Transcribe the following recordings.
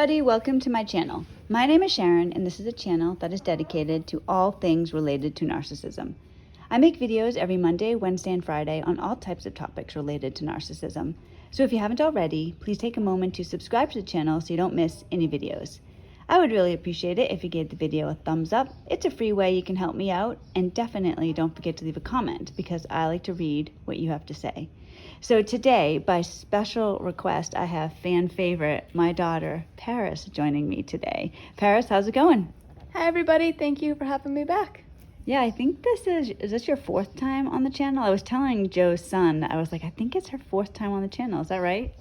everybody, welcome to my channel. My name is Sharon and this is a channel that is dedicated to all things related to narcissism. I make videos every Monday, Wednesday, and Friday on all types of topics related to narcissism. So if you haven't already, please take a moment to subscribe to the channel so you don't miss any videos. I would really appreciate it if you gave the video a thumbs up. It's a free way you can help me out, and definitely don't forget to leave a comment because I like to read what you have to say. So today, by special request, I have fan favorite, my daughter, Paris, joining me today. Paris, how's it going? Hi everybody, thank you for having me back. Yeah, I think is this your fourth time on the channel? I was telling Joe's son, I was like, I think it's her fourth time on the channel, is that right?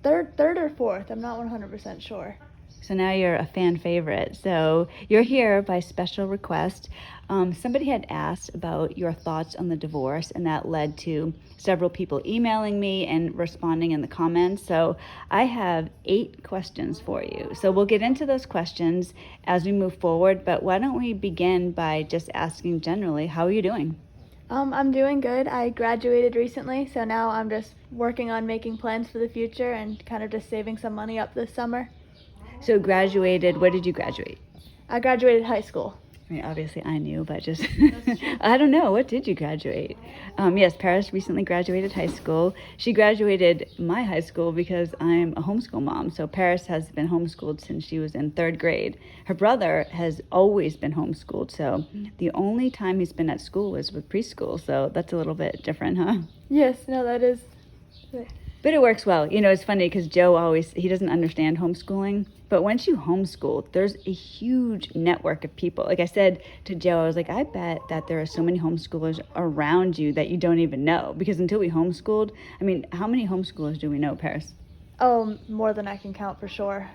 Third or fourth, I'm not 100% sure. So now you're a fan favorite. So you're here by special request. Somebody had asked about your thoughts on the divorce, and that led to several people emailing me and responding in the comments. So I have 8 questions for you. So we'll get into those questions as we move forward, but why don't we begin by just asking generally, how are you doing? I'm doing good. I graduated recently, so now I'm just working on making plans for the future and kind of just saving some money up this summer. So graduated, where did you graduate? I graduated high school. I mean, obviously I knew, but just, I don't know, what did you graduate? Yes, Paris recently graduated high school. She graduated my high school because I'm a homeschool mom. So Paris has been homeschooled since she was in 3rd grade. Her brother has always been homeschooled. So the only time he's been at school was with preschool. So that's a little bit different, huh? Yes, no, that is. But it works well. You know, it's funny because Joe he doesn't understand homeschooling. But once you homeschool, there's a huge network of people. Like I said to Joe, I was like, I bet that there are so many homeschoolers around you that you don't even know. Because until we homeschooled, I mean, how many homeschoolers do we know, Paris? Oh, more than I can count for sure.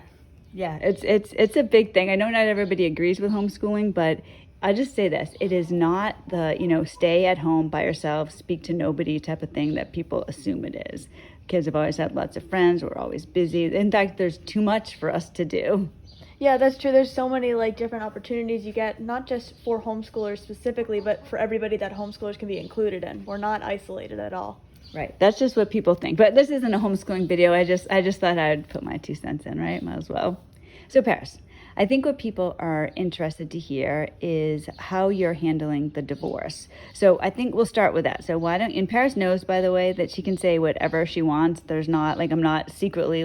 Yeah, it's a big thing. I know not everybody agrees with homeschooling, but I just say this, it is not the, stay at home by yourself, speak to nobody type of thing that people assume it is. Kids have always had lots of friends, we're always busy. In fact, there's too much for us to do. Yeah, that's true. There's so many different opportunities you get, not just for homeschoolers specifically, but for everybody that homeschoolers can be included in. We're not isolated at all. Right, that's just what people think. But this isn't a homeschooling video, I just thought I'd put my 2 cents in, right? Might as well. So Paris, I think what people are interested to hear is how you're handling the divorce. So I think we'll start with that. So and Paris knows, by the way, that she can say whatever she wants. There's not, I'm not secretly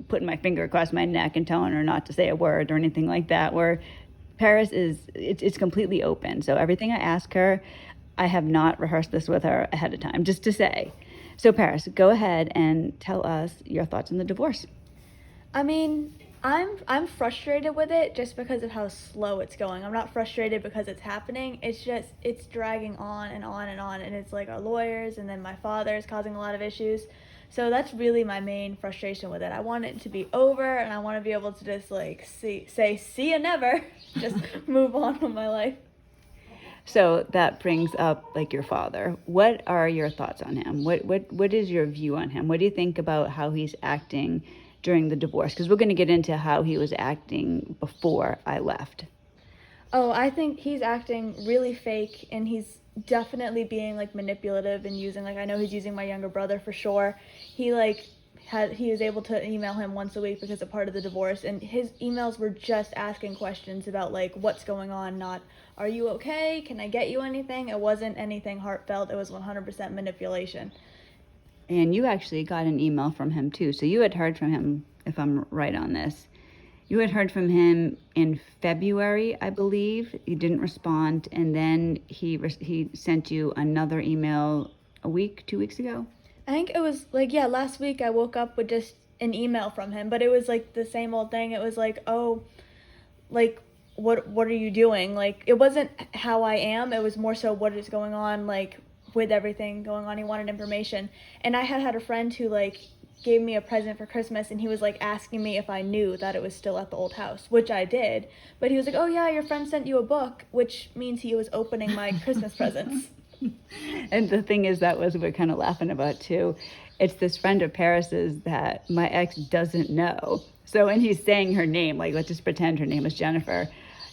putting my finger across my neck and telling her not to say a word or anything like that, where Paris it's completely open. So everything I ask her, I have not rehearsed this with her ahead of time, just to say. So Paris, go ahead and tell us your thoughts on the divorce. I mean, I'm frustrated with it just because of how slow it's going. I'm not frustrated because it's happening. It's dragging on and on and on, and it's like our lawyers and then my father is causing a lot of issues. So that's really my main frustration with it. I want it to be over, and I want to be able to just say see you never, just move on with my life. So that brings up your father. What are your thoughts on him? What is your view on him? What do you think about how he's acting during the divorce? Because we're going to get into how he was acting before I left. Oh, I think he's acting really fake, and he's definitely being manipulative and using I know he's using my younger brother for sure. He was able to email him once a week because of part of the divorce, and his emails were just asking questions about what's going on, not are you okay, can I get you anything. It wasn't anything heartfelt. It was 100% manipulation. And you actually got an email from him too. So you had heard from him, if I'm right on this. You had heard from him in February, I believe. You didn't respond, and then he sent you another email a week, 2 weeks ago? I think it was last week I woke up with just an email from him, but it was the same old thing. It was what are you doing? It wasn't how I am. It was more so what is going on with everything going on. He wanted information, and I had a friend who gave me a present for Christmas, and he was asking me if I knew that it was still at the old house, which I did. But he was oh yeah, your friend sent you a book, which means he was opening my Christmas presents. And the thing is, that was what we're kind of laughing about too. It's this friend of Paris's that my ex doesn't know. So, and he's saying her name, let's just pretend her name is Jennifer.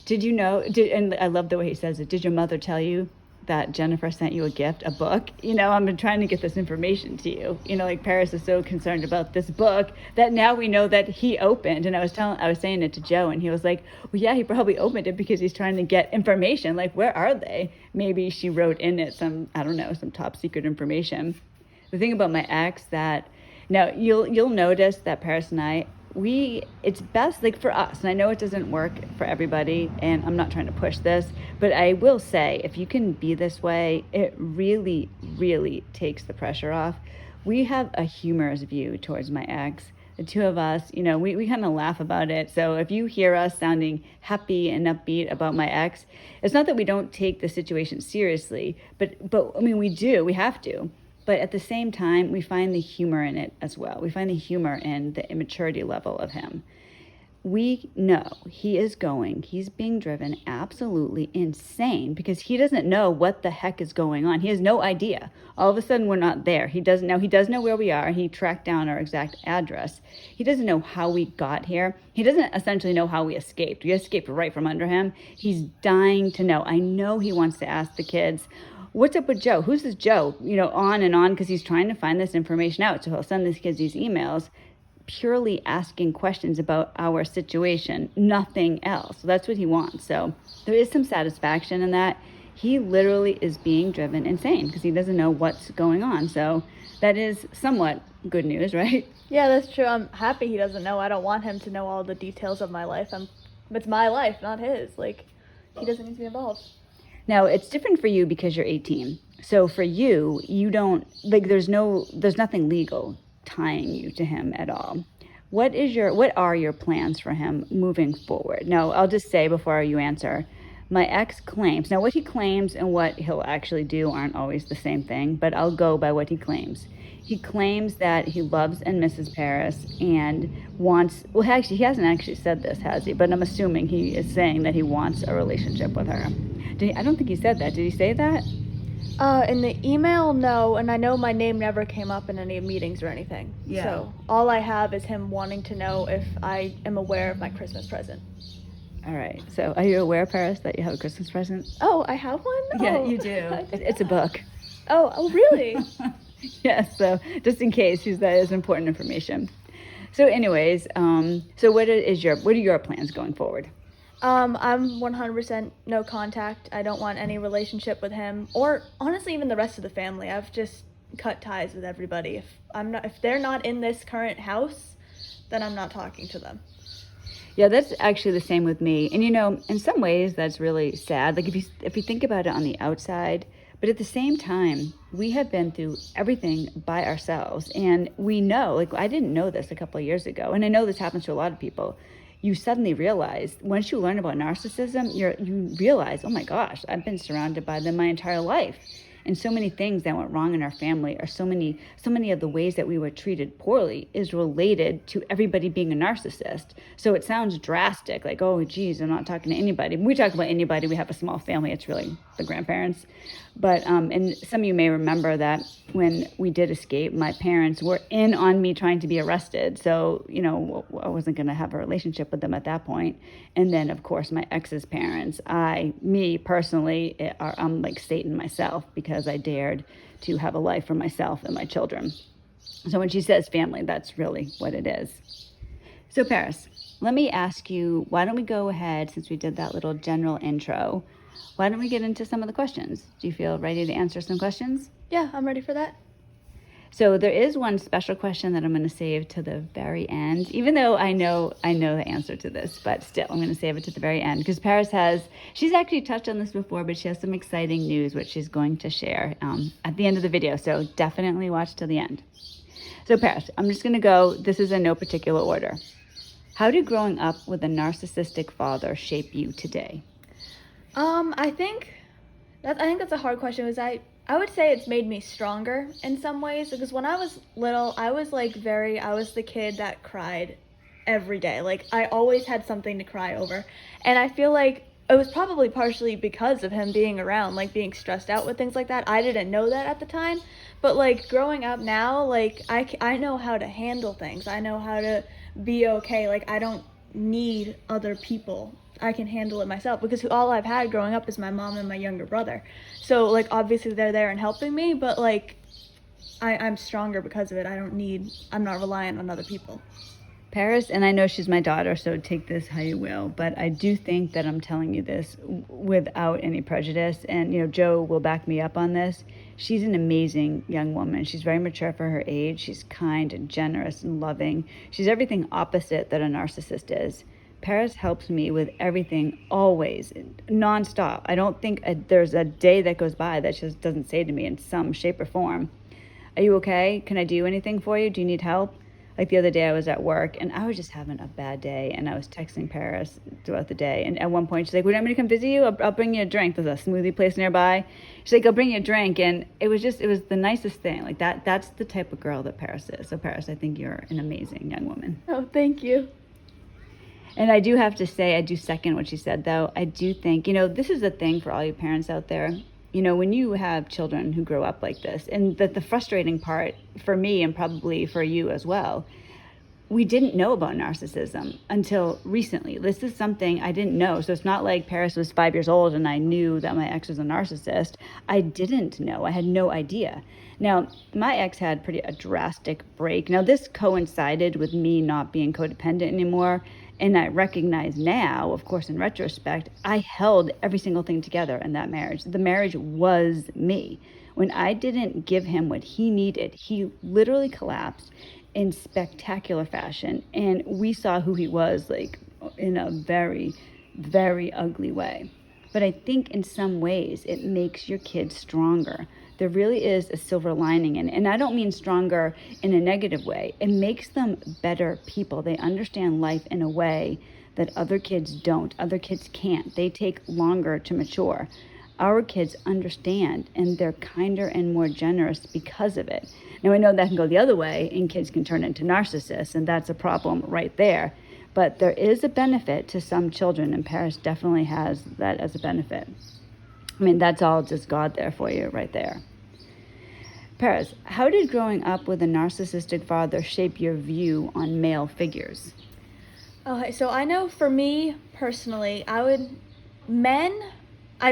Did you know, and I love the way he says it, did your mother tell you that Jennifer sent you a gift, a book. I've been trying to get this information to you. Like Paris is so concerned about this book that now we know that he opened. And I was saying it to Joe, and he was like, well, yeah, he probably opened it because he's trying to get information. Like, where are they? Maybe she wrote in it some top secret information. The thing about my ex that now you'll notice that Paris and I, it's best, like for us, and I know it doesn't work for everybody, and I'm not trying to push this, but I will say, if you can be this way, it really, really takes the pressure off. We have a humorous view towards my ex. The two of us, we kind of laugh about it. So if you hear us sounding happy and upbeat about my ex, it's not that we don't take the situation seriously, but I mean, we do, we have to. But at the same time, we find the humor in it as well. We find the humor in the immaturity level of him. We know he's being driven absolutely insane because he doesn't know what the heck is going on. He has no idea. All of a sudden, we're not there. He doesn't know. He does know where we are. He tracked down our exact address. He doesn't know how we got here. He doesn't essentially know how we escaped. We escaped right from under him. He's dying to know. I know he wants to ask the kids, what's up with Joe? Who's this Joe? On and on, because he's trying to find this information out. So he'll send these kids these emails purely asking questions about our situation, nothing else. So that's what he wants. So there is some satisfaction in that. He literally is being driven insane because he doesn't know what's going on. So that is somewhat good news, right? Yeah, that's true. I'm happy he doesn't know. I don't want him to know all the details of my life. It's my life, not his. Like, he doesn't need to be involved. Now, it's different for you because you're 18. So for you, you don't, like, there's nothing legal tying you to him at all. What are your plans for him moving forward? Now, I'll just say before you answer, my ex claims, now what he claims and what he'll actually do aren't always the same thing, but I'll go by what he claims. He claims that he loves and misses Paris and wants, well, actually, he hasn't actually said this, has he? But I'm assuming he is saying that he wants a relationship with her. I don't think he said that. Did he say that? In the email, no, and I know my name never came up in any meetings or anything. Yeah. So all I have is him wanting to know if I am aware of my Christmas present. All right. So are you aware, Paris, that you have a Christmas present? Oh, I have one? Yeah, Oh, you do. It's a book. Oh, really? Yes. So just in case, because that is important information. So anyways, so what are your plans going forward? I'm 100% no contact. I don't want any relationship with him, or honestly even the rest of the family. I've just cut ties with everybody. If they're not in this current house, then I'm not talking to them. Yeah, that's actually the same with me. And in some ways that's really sad. Like if you think about it on the outside, but at the same time, we have been through everything by ourselves, and we know, like, I didn't know this a couple of years ago, and I know this happens to a lot of people. You suddenly realize, once you learn about narcissism, you realize, oh my gosh, I've been surrounded by them my entire life. And so many things that went wrong in our family, or so many of the ways that we were treated poorly, is related to everybody being a narcissist. So it sounds drastic, like, oh geez, I'm not talking to anybody. When we talk about anybody, we have a small family, it's really the grandparents. But and some of you may remember that when we did escape, my parents were in on me trying to be arrested. So, I wasn't going to have a relationship with them at that point. And then, of course, my ex's parents, me personally, I'm like Satan myself, because I dared to have a life for myself and my children. So when she says family, that's really what it is. So Paris, let me ask you, why don't we go ahead, since we did that little general intro, why don't we get into some of the questions? Do you feel ready to answer some questions? Yeah, I'm ready for that. So there is one special question that I'm going to save to the very end, even though I know the answer to this, but still I'm going to save it to the very end, because Paris she's actually touched on this before, but she has some exciting news which she's going to share at the end of the video. So definitely watch till the end. So Paris, I'm just going to go, this is in no particular order. How did growing up with a narcissistic father shape you today? I think that's a hard question. I would say it's made me stronger in some ways, because when I was little, I was the kid that cried every day. Like, I always had something to cry over. And I feel like it was probably partially because of him being around, like being stressed out with things like that. I didn't know that at the time, but like growing up now, like I know how to handle things. I know how to be okay. Like, I don't need other people I can handle it myself, because all I've had growing up is my mom and my younger brother. So like obviously they're there and helping me, but like I'm stronger because of it. I'm not reliant on other people. Paris, and I know she's my daughter, so take this how you will, but I do think that I'm telling you this without any prejudice, and Joe will back me up on this. She's an amazing young woman. She's very mature for her age. She's kind and generous and loving. She's everything opposite that a narcissist is. Paris helps me with everything, always, nonstop. I don't think there's a day that goes by that she just doesn't say to me in some shape or form, "Are you okay? Can I do anything for you? Do you need help?" Like the other day I was at work and I was just having a bad day, and I was texting Paris throughout the day. And at one point she's like, "Would you want me to come visit you? I'll bring you a drink. There's a smoothie place nearby." She's like, "I'll bring you a drink." And it was the nicest thing. Like that's the type of girl that Paris is. So Paris, I think you're an amazing young woman. Oh, thank you. And I do have to say, I do second what she said, though. I do think, this is the thing for all you parents out there. When you have children who grow up like this, and the frustrating part for me and probably for you as well, we didn't know about narcissism until recently. This is something I didn't know. So it's not like Paris was 5 years old and I knew that my ex was a narcissist. I didn't know. I had no idea. Now, my ex had a drastic break. Now, this coincided with me not being codependent anymore. And I recognize now, of course, in retrospect, I held every single thing together in that marriage. The marriage was me. When I didn't give him what he needed, he literally collapsed in spectacular fashion. And we saw who he was, like, in a very, very ugly way. But I think in some ways it makes your kids stronger. There really is a silver lining in it. And I don't mean stronger in a negative way. It makes them better people. They understand life in a way that other kids don't. Other kids can't. They take longer to mature. Our kids understand, and they're kinder and more generous because of it. Now, I know that can go the other way, and kids can turn into narcissists, and that's a problem right there. But there is a benefit to some children, and Paris definitely has that as a benefit. I mean, that's all just God there for you right there. Paris, how did growing up with a narcissistic father shape your view on male figures? Okay, so I know for me personally, I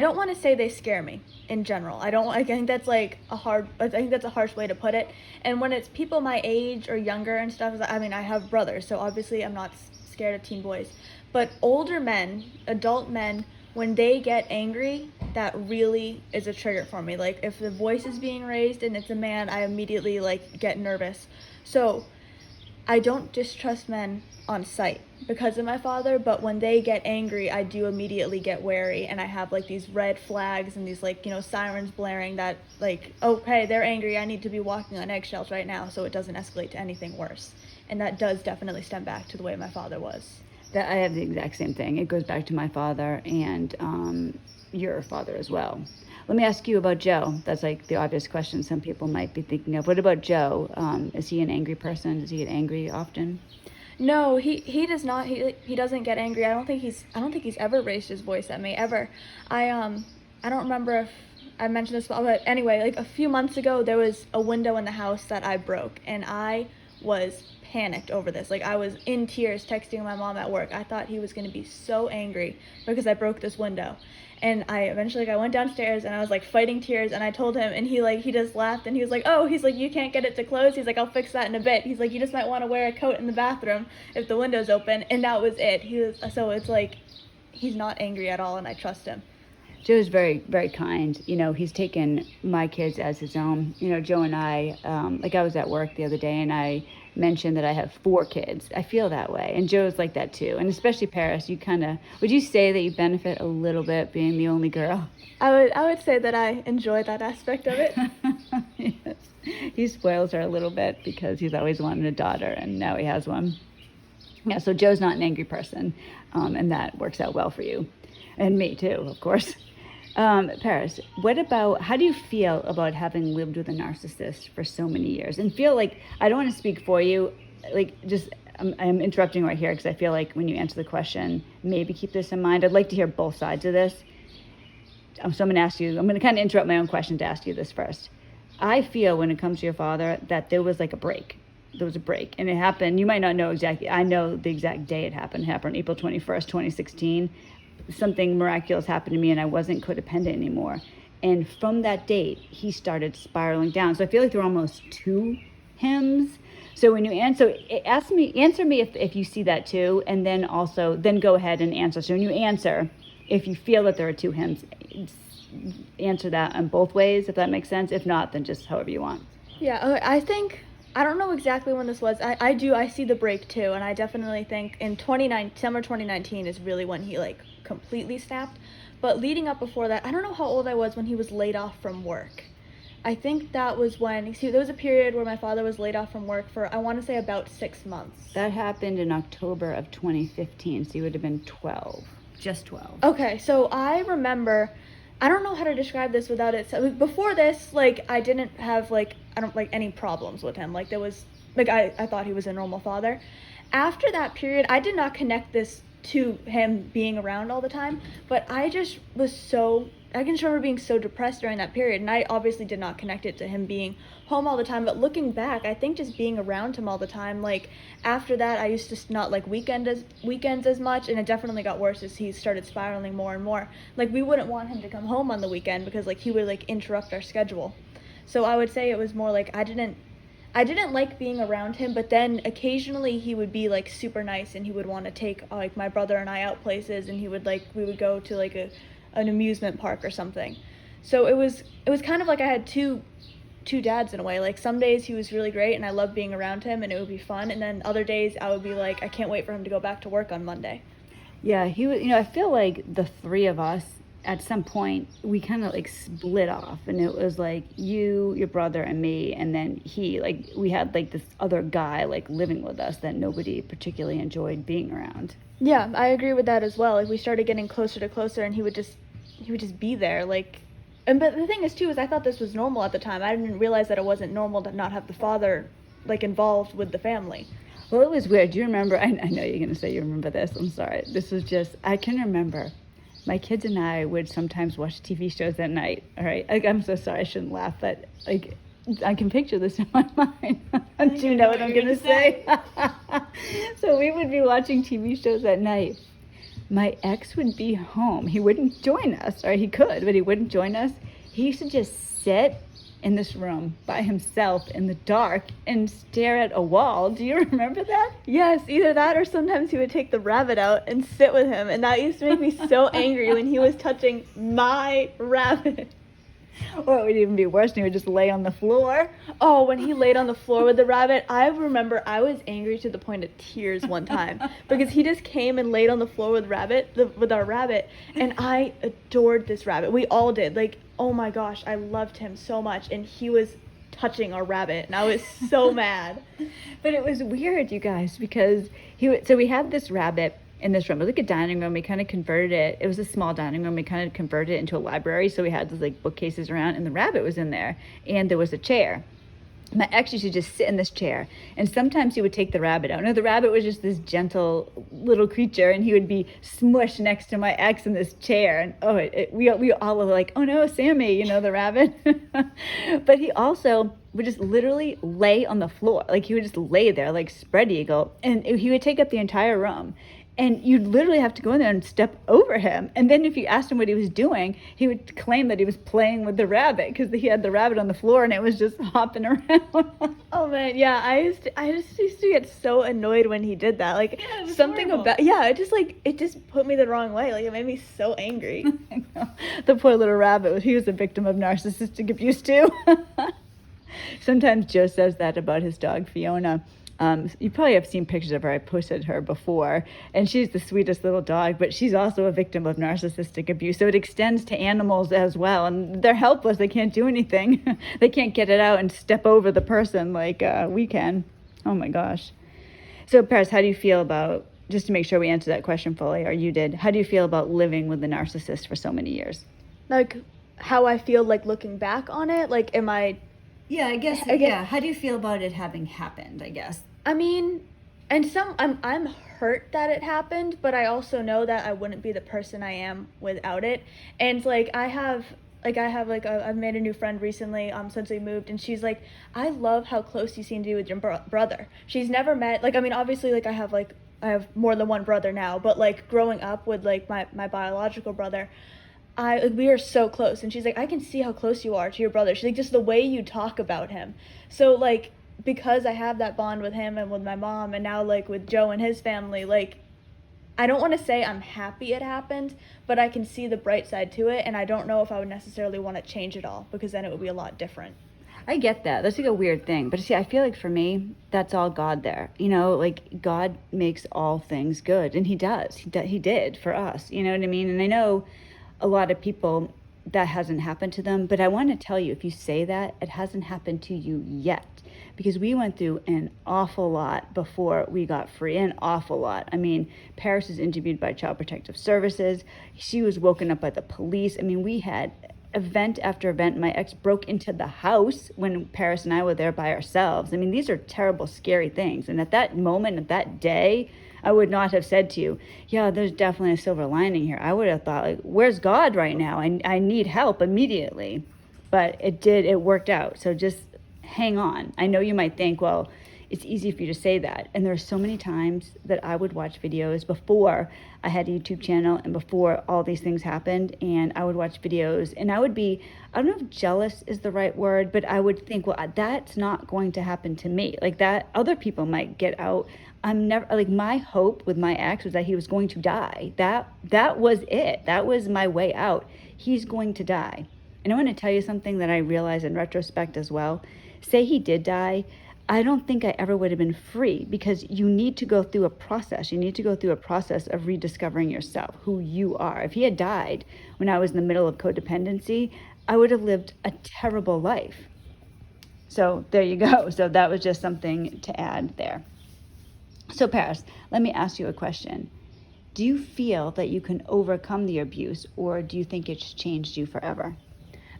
don't want to say they scare me in general. I think that's I think that's a harsh way to put it. And when it's people my age or younger and stuff, I mean, I have brothers, so obviously I'm not scared of teen boys. But older men, adult men, when they get angry, that really is a trigger for me. Like if the voice is being raised and it's a man, I immediately get nervous. So I don't distrust men on sight because of my father, but when they get angry, I do immediately get wary, and I have these red flags and these sirens blaring that okay, they're angry, I need to be walking on eggshells right now so it doesn't escalate to anything worse. And that does definitely stem back to the way my father was. That I have the exact same thing. It goes back to my father and your father as well. Let me ask you about Joe. That's the obvious question some people might be thinking of. What about Joe? Is he an angry person? Does he get angry often? No, he does not. He doesn't get angry. I don't think he's ever raised his voice at me ever. I don't remember if I mentioned this, but anyway, a few months ago there was a window in the house that I broke, and I was panicked over this. I was in tears texting my mom at work. I thought he was going to be so angry because I broke this window. And I eventually I went downstairs and I was fighting tears, and I told him, and he just laughed, and he was you can't get it to close. He's I'll fix that in a bit. He's you just might want to wear a coat in the bathroom if the window's open. And that was it. He's not angry at all, and I trust him. Joe's very, very kind. He's taken my kids as his own. Joe and I, I was at work the other day and I mentioned that I have 4 kids. I feel that way. And Joe's like that too. And especially Paris, would you say that you benefit a little bit being the only girl? I would say that I enjoy that aspect of it. Yes. He spoils her a little bit because he's always wanted a daughter, and now he has one. Yeah, so Joe's not an angry person, and that works out well for you. And me too, of course. Paris, how do you feel about having lived with a narcissist for so many years? And feel I don't want to speak for you, I'm interrupting right here because I feel when you answer the question, maybe keep this in mind. I'd like to hear both sides of this. So I'm going to kind of interrupt my own question to ask you this first. I feel when it comes to your father that there was a break. there was a break, and it happened. You might not know exactly. I know the exact day it happened. It happened April 21st, 2016. Something miraculous happened to me, and I wasn't codependent anymore. And from that date, he started spiraling down. So I feel like there were almost two hims. So when you answer me if you see that too, and then go ahead and answer. So when you answer, if you feel that there are two hims, answer that in both ways, if that makes sense. If not, then just however you want. Yeah, okay, I don't know exactly when this was. I see the break too, and I definitely think in summer 2019 is really when he like completely snapped. But leading up before that, I don't know how old I was when he was laid off from work. I think that was when, there was a period where my father was laid off from work for, I want to say, about 6 months. That happened in October of 2015, so you would have been 12. Just 12. Okay, so I remember, I don't know how to describe this without it. So before this, like, I didn't have, like, I don't, like, any problems with him. Like, there was, like, I thought he was a normal father. After that period, I did not connect this to him being around all the time, but I just was I can remember being so depressed during that period, and I obviously did not connect it to him being home all the time, but looking back, I think just being around him all the time, like, after that, I used to not like weekends as much, and it definitely got worse as he started spiraling more and more. Like, we wouldn't want him to come home on the weekend because, like, he would, like, interrupt our schedule. So I would say it was more like I didn't like being around him, but then occasionally he would be like super nice and he would want to take like my brother and I out places, and we would go to like an amusement park or something. So it was kind of like I had two dads in a way. Like, some days he was really great and I loved being around him and it would be fun, and then other days I would be like, I can't wait for him to go back to work on Monday. Yeah, he was, I feel like the three of us at some point we kind of like split off, and it was like you, your brother, and me, and then he, like, we had like this other guy like living with us that nobody particularly enjoyed being around. Yeah, I agree with that as well. Like, we started getting closer to closer, and he would just be there, like. But the thing is too is I thought this was normal at the time. I didn't realize that it wasn't normal to not have the father like involved with the family. Well, it was weird. Do you remember? I know you're gonna say you remember this. I'm sorry. This was just, I can remember. My kids and I would sometimes watch TV shows at night, all right? Like, I'm so sorry, I shouldn't laugh, but, like, I can picture this in my mind. Do you know what I'm going to say? So we would be watching TV shows at night. My ex would be home. He wouldn't join us, or he could, but he wouldn't join us. He used to just sit in this room by himself in the dark and stare at a wall. Do you remember that? Yes, either that or sometimes he would take the rabbit out and sit with him, and that used to make me so angry when he was touching my rabbit. Or it would even be worse, and he would just lay on the floor. Oh, when he laid on the floor with the rabbit, I remember I was angry to the point of tears one time because he just came and laid on the floor with our rabbit, and I adored this rabbit. We all did. Like, oh my gosh, I loved him so much, and he was touching our rabbit, and I was so mad. But it was weird, you guys, because so we had this rabbit in this room. It was like a dining room. We kind of converted it. It was a small dining room. We kind of converted it into a library. So we had those like bookcases around, and the rabbit was in there, and there was a chair. My ex used to just sit in this chair, and sometimes he would take the rabbit out. No, the rabbit was just this gentle little creature, and he would be smushed next to my ex in this chair. And we all were like, oh no, Sammy, the rabbit. But he also would just literally lay on the floor. Like, he would just lay there like spread eagle, and he would take up the entire room. And you'd literally have to go in there and step over him. And then if you asked him what he was doing, he would claim that he was playing with the rabbit because he had the rabbit on the floor and it was just hopping around. Oh man, yeah, I just used to get so annoyed when he did that. Like, yeah, something horrible. about it just put me the wrong way. Like, it made me so angry. I know. The poor little rabbit, he was a victim of narcissistic abuse too. Sometimes Joe says that about his dog Fiona. You probably have seen pictures of her. I posted her before, and she's the sweetest little dog, but she's also a victim of narcissistic abuse. So it extends to animals as well, and they're helpless. They can't do anything. They can't get it out and step over the person like we can. Oh my gosh. So Paris, how do you feel about, just to make sure we answer that question fully, or you did, how do you feel about living with the narcissist for so many years? Like, how I feel like looking back on it, like, am I... Yeah, I guess. Yeah. How do you feel about it having happened, I guess? I mean, and I'm hurt that it happened, but I also know that I wouldn't be the person I am without it. And like, I have like I have like I've made a new friend recently since we moved, and she's like, I love how close you seem to be with your brother. She's never met, like, I mean, obviously, like I have more than one brother now, but like growing up with like my biological brother, we are so close. And she's like, I can see how close you are to your brother. She's like, just the way you talk about him. So like, because I have that bond with him and with my mom, and now like with Joe and his family, like, I don't want to say I'm happy it happened, but I can see the bright side to it, and I don't know if I would necessarily want to change it all, because then it would be a lot different. I get that. That's like a weird thing. But see, I feel like for me, that's all God there. You know, like God makes all things good, and he does. He did for us. You know what I mean? And I know a lot of people that hasn't happened to them, but I want to tell you, if you say that, it hasn't happened to you yet, because we went through an awful lot before we got free, an awful lot. I mean, Paris was interviewed by Child Protective Services. She was woken up by the police. I mean, we had event after event. My ex broke into the house when Paris and I were there by ourselves. I mean, these are terrible, scary things. And at that moment, at that day, I would not have said to you, yeah, there's definitely a silver lining here. I would have thought, like, where's God right now? I need help immediately. But it worked out. So just hang on. I know you might think, well, it's easy for you to say that. And there are so many times that I would watch videos before I had a YouTube channel and before all these things happened. And I would watch videos and I would be, I don't know if jealous is the right word, but I would think, well, that's not going to happen to me. Like that, other people might get out. I'm never, like, my hope with my ex was that he was going to die. That was it. That was my way out. He's going to die. And I want to tell you something that I realized in retrospect as well. Say he did die, I don't think I ever would have been free, because you need to go through a process. You need to go through a process of rediscovering yourself, who you are. If he had died when I was in the middle of codependency, I would have lived a terrible life. So there you go. So that was just something to add there. So Paris, let me ask you a question. Do you feel that you can overcome the abuse, or do you think it's changed you forever?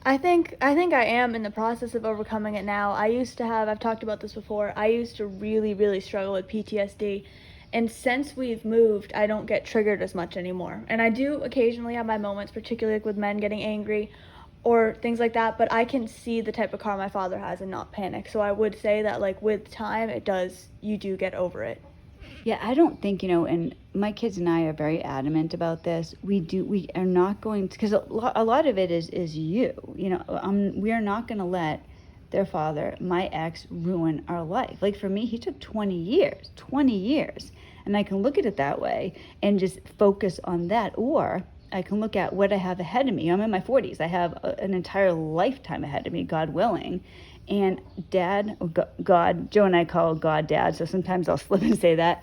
I think I am in the process of overcoming it now. I've talked about this before, I used to really, really struggle with PTSD. And since we've moved, I don't get triggered as much anymore. And I do occasionally have my moments, particularly like with men getting angry or things like that, but I can see the type of car my father has and not panic. So I would say that, like, with time, you do get over it. Yeah, I don't think, and my kids and I are very adamant about this. We are not going to, because a lot of it is you, we are not going to let their father, my ex, ruin our life. Like for me, he took 20 years. And I can look at it that way and just focus on that. Or I can look at what I have ahead of me. I'm in my 40s. I have an entire lifetime ahead of me, God willing. And Dad, God, Joe and I call God Dad, so sometimes I'll slip and say that.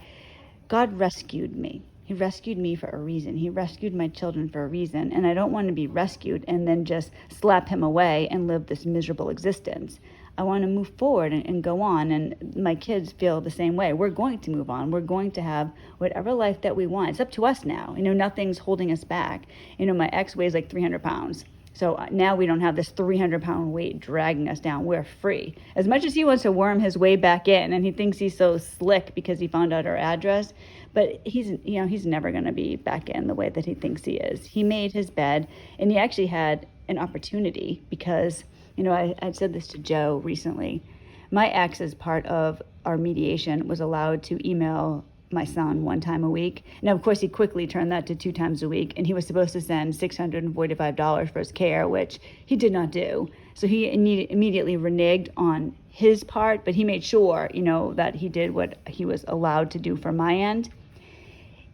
God rescued me. He rescued me for a reason. He rescued my children for a reason. And I don't want to be rescued and then just slap him away and live this miserable existence. I want to move forward and go on. And my kids feel the same way. We're going to move on. We're going to have whatever life that we want. It's up to us now. Nothing's holding us back. My ex weighs like 300 pounds. So now we don't have this 300-pound weight dragging us down. We're free. As much as he wants to worm his way back in, and he thinks he's so slick because he found out our address, but he's never going to be back in the way that he thinks he is. He made his bed, and he actually had an opportunity because, I said this to Joe recently. My ex, as part of our mediation, was allowed to email my son 1 time a week. Now, of course, he quickly turned that to 2 times a week, and he was supposed to send $645 for his care, which he did not do. So he immediately reneged on his part, but he made sure, that he did what he was allowed to do for my end.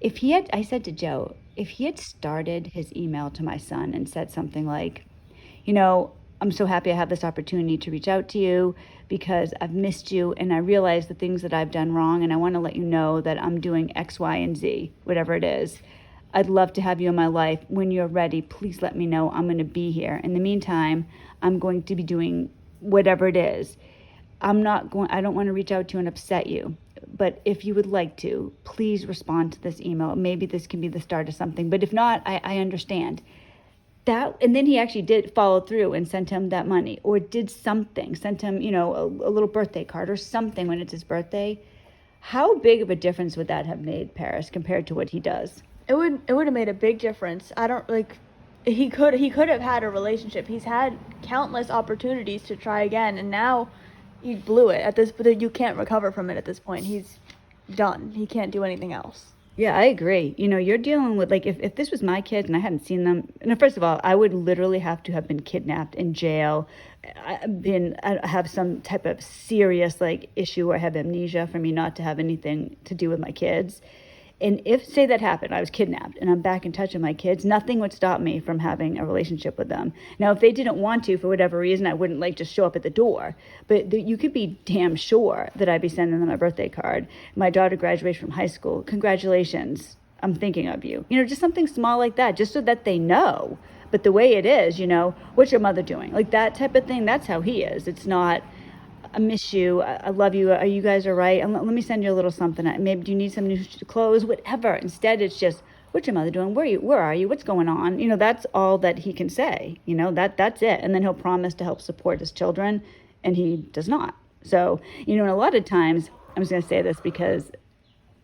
I said to Joe, if he had started his email to my son and said something like, I'm so happy I have this opportunity to reach out to you because I've missed you and I realize the things that I've done wrong, and I want to let you know that I'm doing X, Y, and Z, whatever it is. I'd love to have you in my life. When you're ready, please let me know. I'm going to be here. In the meantime, I'm going to be doing whatever it is. I don't want to reach out to you and upset you. But if you would like to, please respond to this email. Maybe this can be the start of something. But if not, I understand. And then he actually did follow through and sent him that money, or did something, sent him, a little birthday card or something when it's his birthday. How big of a difference would that have made, Paris, compared to what he does? It would have made a big difference. I don't, like, he could have had a relationship. He's had countless opportunities to try again, and now he blew it at this. But you can't recover from it at this point. He's done. He can't do anything else. Yeah, I agree. You're dealing with, like, if this was my kids and I hadn't seen them, first of all, I would literally have to have been kidnapped, in jail, I have some type of serious, like, issue or have amnesia for me not to have anything to do with my kids. And if, say that happened, I was kidnapped and I'm back in touch with my kids, nothing would stop me from having a relationship with them. Now, if they didn't want to, for whatever reason, I wouldn't, like, just show up at the door. But you could be damn sure that I'd be sending them a birthday card. My daughter graduated from high school. Congratulations. I'm thinking of you. Just something small like that, just so that they know. But the way it is, what's your mother doing? Like, that type of thing, that's how he is. It's not, I miss you. I love you. Are you guys all right? And let me send you a little something. Maybe do you need some new clothes? Whatever. Instead, it's just, what's your mother doing? Where are you? What's going on? That's all that he can say. That's it. And then he'll promise to help support his children, and he does not. So, and a lot of times, I'm just going to say this because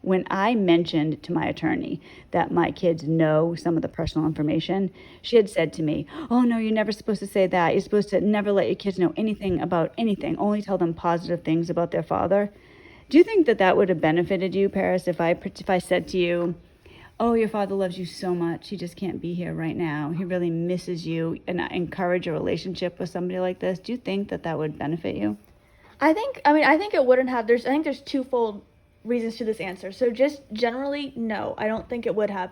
when I mentioned to my attorney that my kids know some of the personal information, she had said to me, oh, no, you're never supposed to say that. You're supposed to never let your kids know anything about anything, only tell them positive things about their father. Do you think that would have benefited you, Paris, if I said to you, oh, your father loves you so much, he just can't be here right now, he really misses you, and I encourage a relationship with somebody like this? Do you think that would benefit you? I think it wouldn't have. I think there's twofold reasons to this answer. So just generally, no, I don't think it would have.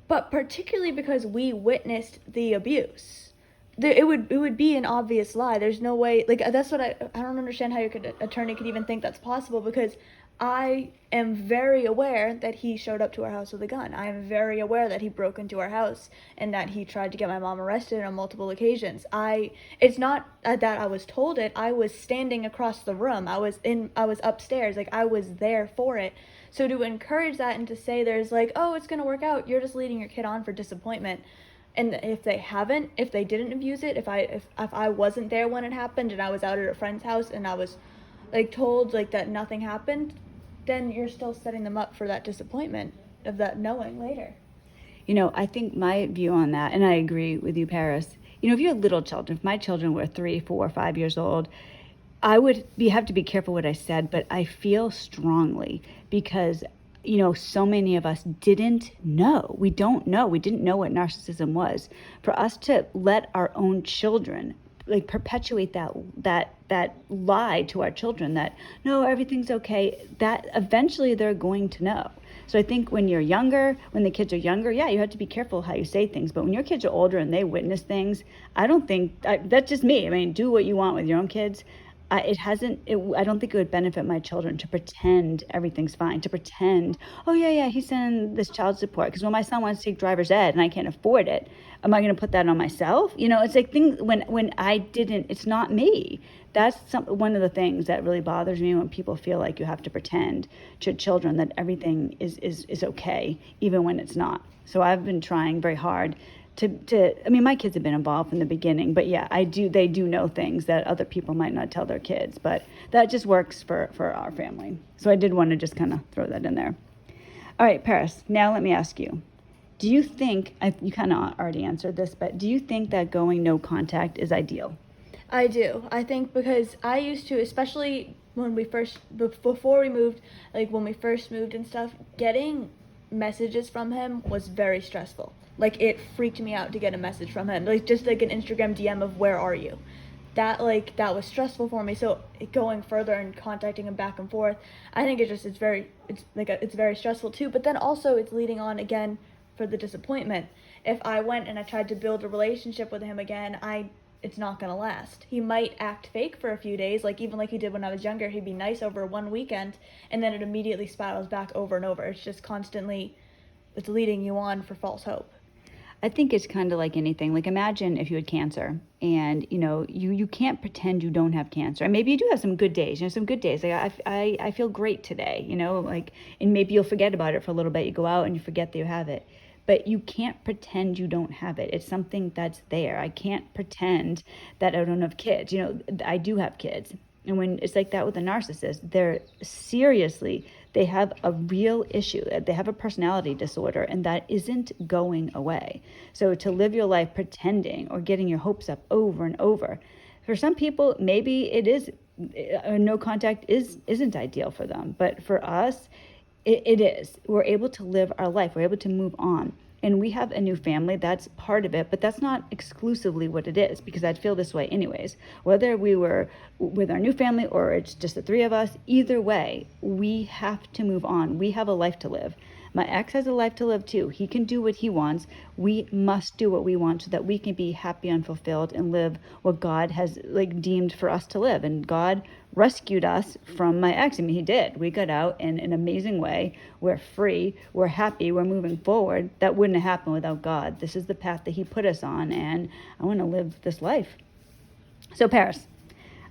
But particularly because we witnessed the abuse. It would be an obvious lie. There's no way, like, that's what I don't understand how attorney could even think that's possible, because I am very aware that he showed up to our house with a gun. I am very aware that he broke into our house and that he tried to get my mom arrested on multiple occasions. It's not that I was told it. I was standing across the room. I was upstairs. Like, I was there for it. So to encourage that and to say there's like, oh, it's going to work out, you're just leading your kid on for disappointment. And if they didn't abuse it, if I wasn't there when it happened and I was out at a friend's house and I was, like, told, like, that nothing happened, then you're still setting them up for that disappointment of that knowing later. I think my view on that, and I agree with you, Paris, if you had little children, if my children were 3, 4, 5 years old, I would have to be careful what I said, but I feel strongly because, so many of us didn't know. We don't know. We didn't know what narcissism was. For us to let our own children, like, perpetuate that lie to our children that, no, everything's okay, that eventually they're going to know. So I think when you're younger, when the kids are younger, yeah, you have to be careful how you say things. But when your kids are older and they witness things, I don't think, that's just me. I mean, do what you want with your own kids. I don't think it would benefit my children to pretend everything's fine, to pretend, oh, yeah, he's sending this child support. Because when my son wants to take driver's ed and I can't afford it, am I going to put that on myself? It's like things when I didn't, it's not me. That's one of the things that really bothers me, when people feel like you have to pretend to children that everything is okay, even when it's not. So I've been trying very hard my kids have been involved from the beginning, but yeah, they do know things that other people might not tell their kids, but that just works for our family. So I did want to just kind of throw that in there. All right, Paris, now let me ask you, do you think, you kind of already answered this, but do you think that going no contact is ideal? I do. I think because I used to, especially when before we moved, like when we first moved and stuff, getting messages from him was very stressful. Like, it freaked me out to get a message from him, like just like an Instagram DM of where are you. That was stressful for me. So going further and contacting him back and forth, I think it's very stressful too. But then also it's leading on again for the disappointment. If I went and I tried to build a relationship with him again, it's not gonna last. He might act fake for a few days, like even like he did when I was younger. He'd be nice over one weekend, and then it immediately spirals back over and over. It's just constantly, it's leading you on for false hope. I think it's kind of like anything. Like, imagine if you had cancer and, you can't pretend you don't have cancer. And maybe you do have some good days, some good days. Like, I feel great today, like, and maybe you'll forget about it for a little bit. You go out and you forget that you have it. But you can't pretend you don't have it. It's something that's there. I can't pretend that I don't have kids. I do have kids. And when it's like that with a narcissist, They have a real issue. They have a personality disorder, and that isn't going away. So to live your life pretending or getting your hopes up over and over, for some people, maybe it is, no contact isn't ideal for them. But for us, it is. We're able to live our life. We're able to move on. And we have a new family, that's part of it, but that's not exclusively what it is, because I'd feel this way anyways. Whether we were with our new family or it's just the three of us, either way, we have to move on. We have a life to live. My ex has a life to live too. He can do what he wants. We must do what we want so that we can be happy and fulfilled and live what God has deemed for us to live. And God rescued us from my ex. I mean, he did. We got out in an amazing way. We're free. We're happy. We're moving forward. That wouldn't have happened without God. This is the path that he put us on, and I want to live this life. So Paris,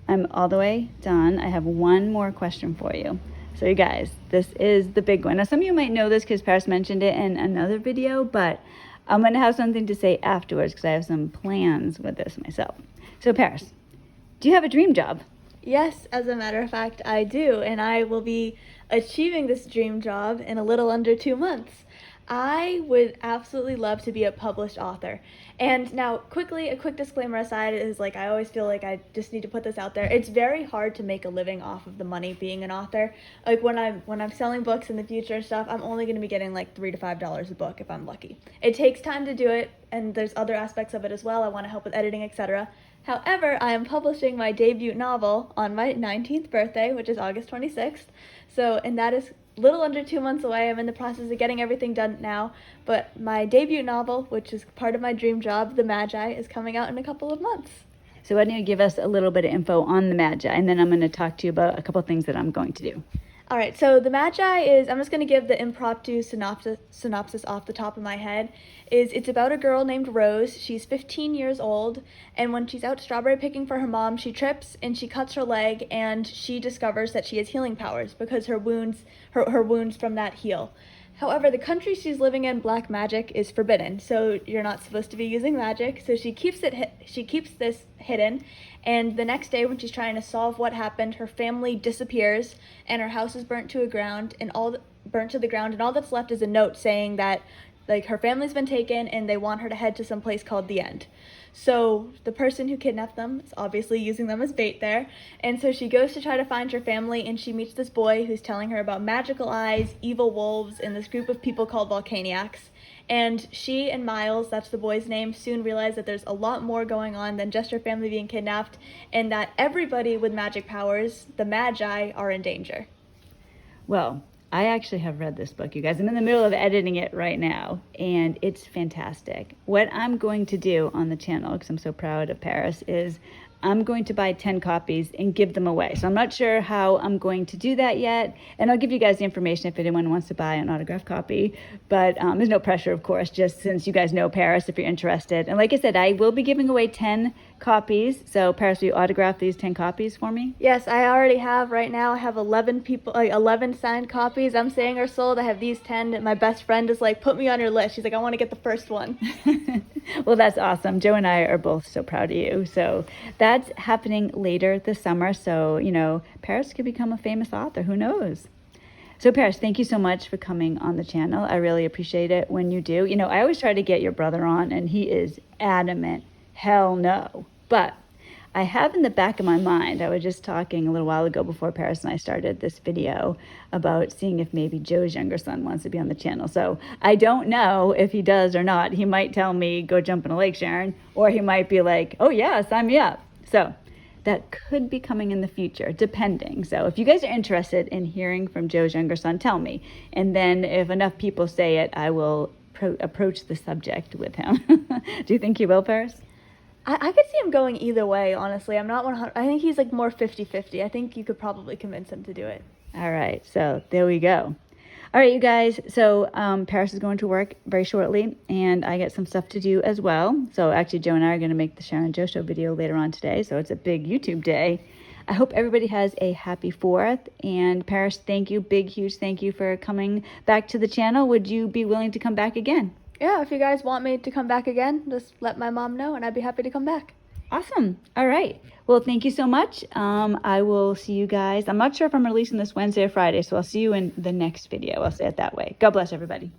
I'm all the way done. I have one more question for you. So you guys, this is the big one. Now, some of you might know this because Paris mentioned it in another video, but I'm going to have something to say afterwards because I have some plans with this myself. So Paris, do you have a dream job? Yes, as a matter of fact, I do, and I will be achieving this dream job in a little under 2 months. I would absolutely love to be a published author. And now, quickly, a quick disclaimer aside is I always feel like I just need to put this out there. It's very hard to make a living off of the money being an author. When I'm selling books in the future and stuff, I'm only going to be getting $3 to $5 a book if I'm lucky. It takes time to do it, and there's other aspects of it as well. I want to help with editing, etc. However, I am publishing my debut novel on my 19th birthday, which is August 26th. And that is little under 2 months away. I'm in the process of getting everything done now, but my debut novel, which is part of my dream job, The Magi, is coming out in a couple of months. So why don't you give us a little bit of info on The Magi, and then I'm going to talk to you about a couple of things that I'm going to do. All right, so The Magi is, I'm just going to give the impromptu synopsis off the top of my head. It's about a girl named Rose. She's 15 years old, and when she's out strawberry picking for her mom, she trips and she cuts her leg, and she discovers that she has healing powers because her wounds from that heal. However, the country she's living in, black magic is forbidden, so you're not supposed to be using magic. So she keeps this hidden, and the next day when she's trying to solve what happened, her family disappears, and her house is burnt to the ground, and all that's left is a note saying that her family's been taken, and they want her to head to some place called the End. So the person who kidnapped them is obviously using them as bait there. And so she goes to try to find her family, and she meets this boy who's telling her about magical eyes, evil wolves, and this group of people called Volcaniacs. And she and Miles, that's the boy's name, soon realize that there's a lot more going on than just her family being kidnapped, and that everybody with magic powers, the Magi, are in danger. Well, I actually have read this book, you guys. I'm in the middle of editing it right now, and it's fantastic. What I'm going to do on the channel, because I'm so proud of Paris, is I'm going to buy 10 copies and give them away. So I'm not sure how I'm going to do that yet, and I'll give you guys the information if anyone wants to buy an autographed copy, but there's no pressure, of course, just since you guys know Paris, if you're interested. And like I said, I will be giving away 10 copies. So Paris, will you autograph these 10 copies for me? Yes, I already have. Right now I have 11 signed copies I'm saying are sold. I have these 10, and my best friend is put me on your list. She's like, I want to get the first one. Well, that's awesome. Joe and I are both so proud of you. So that's happening later this summer. So, Paris could become a famous author. Who knows? So Paris, thank you so much for coming on the channel. I really appreciate it when you do. I always try to get your brother on, and he is adamant. Hell no. But I have in the back of my mind, I was just talking a little while ago before Paris and I started this video about seeing if maybe Joe's younger son wants to be on the channel. So I don't know if he does or not. He might tell me, go jump in a lake, Sharon, or he might be like, oh yeah, sign me up. So that could be coming in the future, depending. So if you guys are interested in hearing from Joe's younger son, tell me. And then if enough people say it, I will approach the subject with him. Do you think he will, Paris? I could see him going either way, honestly. I'm not 100. I think he's more 50-50. I think you could probably convince him to do it. All right, so there we go. All right, you guys, so Paris is going to work very shortly, and I get some stuff to do as well. So actually, Joe and I are going to make the Sharon Joe Show video later on today, so it's a big YouTube day. I hope everybody has a happy 4th, and Paris, thank you, big, huge thank you for coming back to the channel. Would you be willing to come back again? Yeah, if you guys want me to come back again, just let my mom know, and I'd be happy to come back. Awesome. All right. Well, thank you so much. I will see you guys. I'm not sure if I'm releasing this Wednesday or Friday, so I'll see you in the next video. I'll say it that way. God bless everybody.